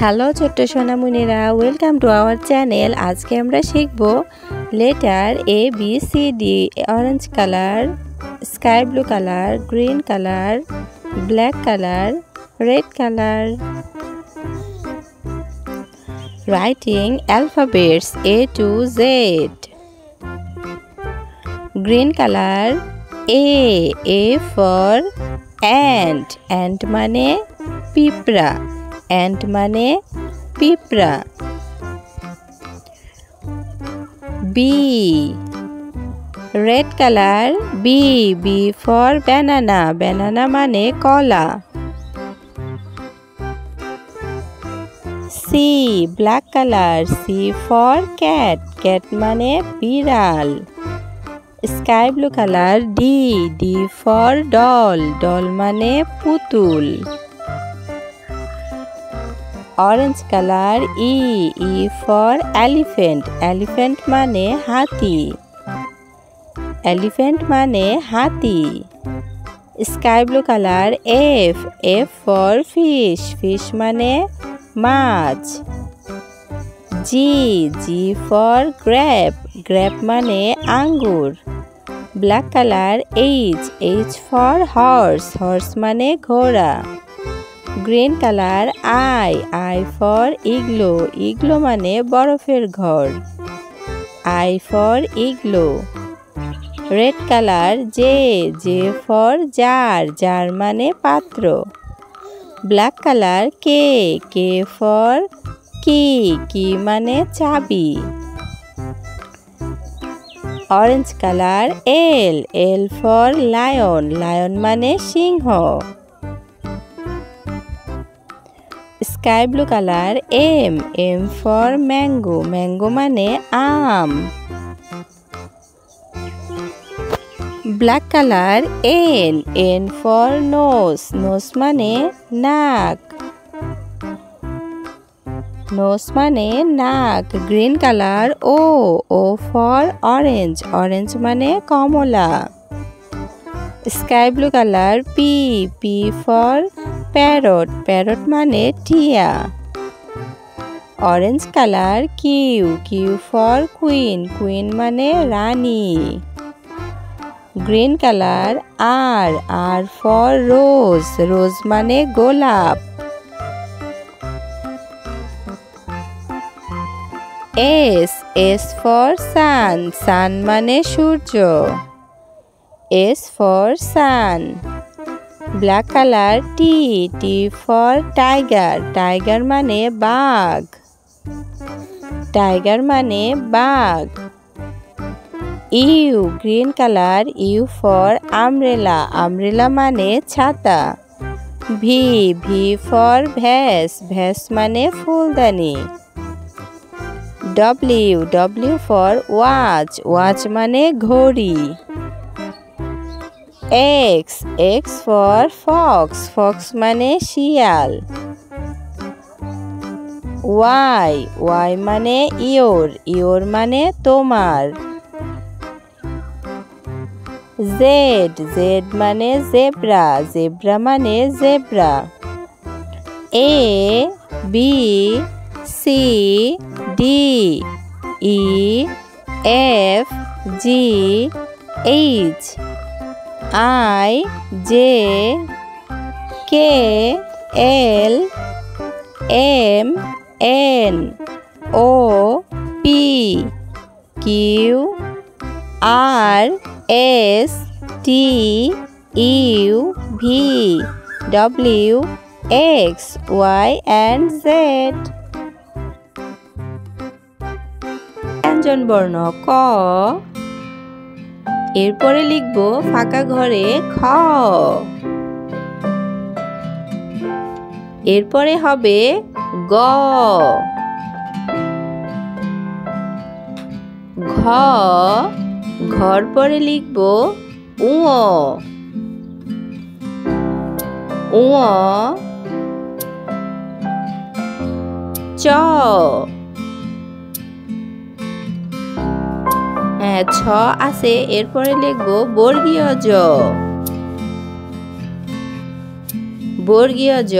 Hello ছোট্ট সোনামণিরা, welcome to our channel. আজকে আমরা শিখব letter A B C D, orange colour, sky blue colour, green colour, black colour, red colour. Writing alphabets A to Z. Green color A for ant. Ant মানে পিঁপড়া, ant মানে পিঁপড়া। B, red color B for banana. Banana মানে কলা। C, black color C for cat. Cat মানে বিড়াল। Sky blue color D for doll. Doll মানে পুতুল। Orange color E for elephant. Elephant মানে হাতি। Elephant মানে হাতি। Sky blue color F for fish. Fish মানে মাছ। G for grape. Grape মানে আঙ্গুর। Black color H for horse. Horse মানে ঘোড়া। Green color I for igloo. Igloo মানে বরফের ঘর। I for igloo. Red color J for jar. Jar মানে পাত্র। Black color K for key. মানে চাবি। Orange color L for lion. Lion মানে সিংহ। Sky blue color M for mango. Mango মানে আম। Black color N for nose. Nose মানে নাক। Nose মানে নাক। Green color O for orange. Orange মানে কমলা। Sky blue color P for parrot. Parrot মানে টিয়া। Orange color Q for queen. Queen মানে রানী। Green color R for rose. Rose মানে গোলাপ। S for sun. Sun মানে সূর্য। S for sun. Black color T for tiger. Tiger মানে বাঘ। Tiger মানে বাঘ। U, green color U for umbrella. Umbrella মানে ছাতা। V for vase. Vase মানে ফুলদানি। W for watch. Watch মানে ঘড়ি। X for fox. Fox মানে শিয়াল। Y মানে your মানে তোমার। Z মানে zebra. Zebra মানে zebra. A B C D E F G H I J K L M N O P Q R S T U V W X Y and Z. ব্যঞ্জন বর্ণ ক, এরপরে লিখব ফাঁকা ঘরে খ। এরপরে হবে গ। ঘ, ঘর পরে লিখব উ। চ, ছ আছে, এরপরে লিখব বর্গীয় জ। বর্গীয় জ।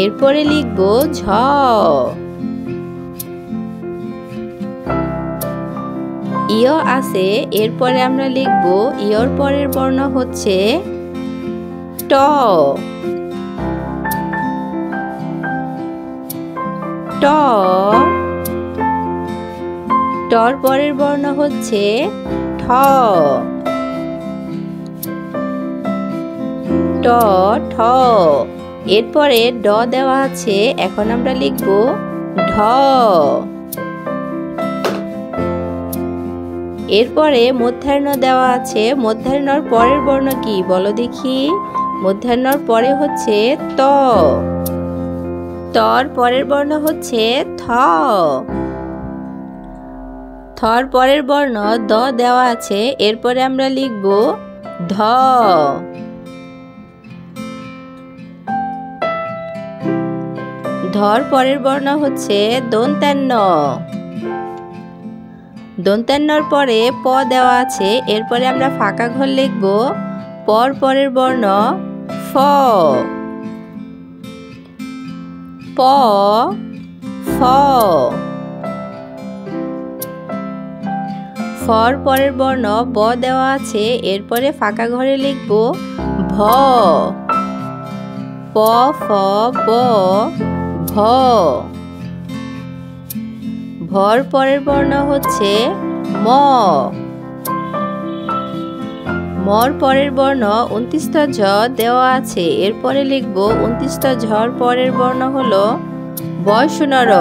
এরপরে লিখব ঝ। ইয় আছে, এরপরে আমরা লিখব ইয়র পরের বর্ণ হচ্ছে ট। ট। টর পরের বর্ণ হচ্ছে ঠ। ট ঠ। এরপরে ড দেওয়া আছে, এখন আমরা লিখব ঢ। এরপরে মধ্যাহ্ন দেওয়া আছে, মধ্যাহ্নর পরের বর্ণ কি বলো দেখি? মধ্যাহ্নর পরে হচ্ছে ত। তর পরের বর্ণ হচ্ছে থ। থর পরের বর্ণ দ দেওয়া আছে, এরপরে আমরা লিখব ধ। ধর পরের বর্ণ হচ্ছে দন্ত্যান্ন। দন্ত্যান্নর পরে প দেওয়া আছে, এরপরে আমরা ফাঁকা ঘর লিখব পর পরের বর্ণ ফ। প ফ। ফর পরের বর্ণ ব দেওয়া আছে, এরপরে ফাঁকা ঘরে লিখব ভ। প ফ ব ভ। ভর পরের বর্ণ হচ্ছে ম। মর পরের বর্ণ ২৯টা ঝ দেওয়া আছে, এরপরে লিখব ২৯টা ঝর পরের বর্ণ হলো বয়সুনর।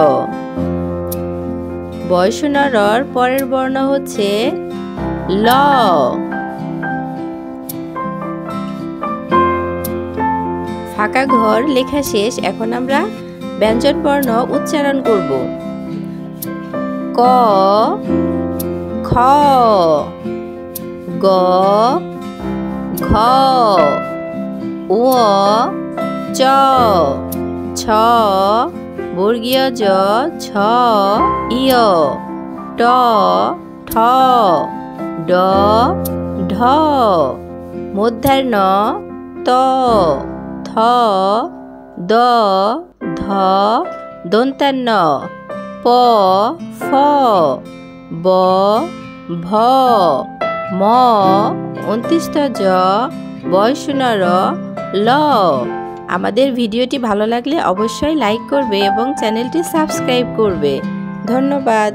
বয়সুনরর পরের বর্ণ হচ্ছে ল। ফাঁকা ঘর লেখা শেষ, এখন আমরা ব্যঞ্জন বর্ণ উচ্চারণ করব। ক খ গ ঘ উ চ ছ বর্গীয় জ ঝ ইয় ট ঠ ড ঢ মধ্যাহ্ন ত থ দ ধ দন্ত্যান্ন প ফ ব ভ ম ২৯টা জ বয়সুনর ল। আমাদের ভিডিওটি ভালো লাগলে অবশ্যই লাইক করবে এবং চ্যানেলটি সাবস্ক্রাইব করবে। ধন্যবাদ।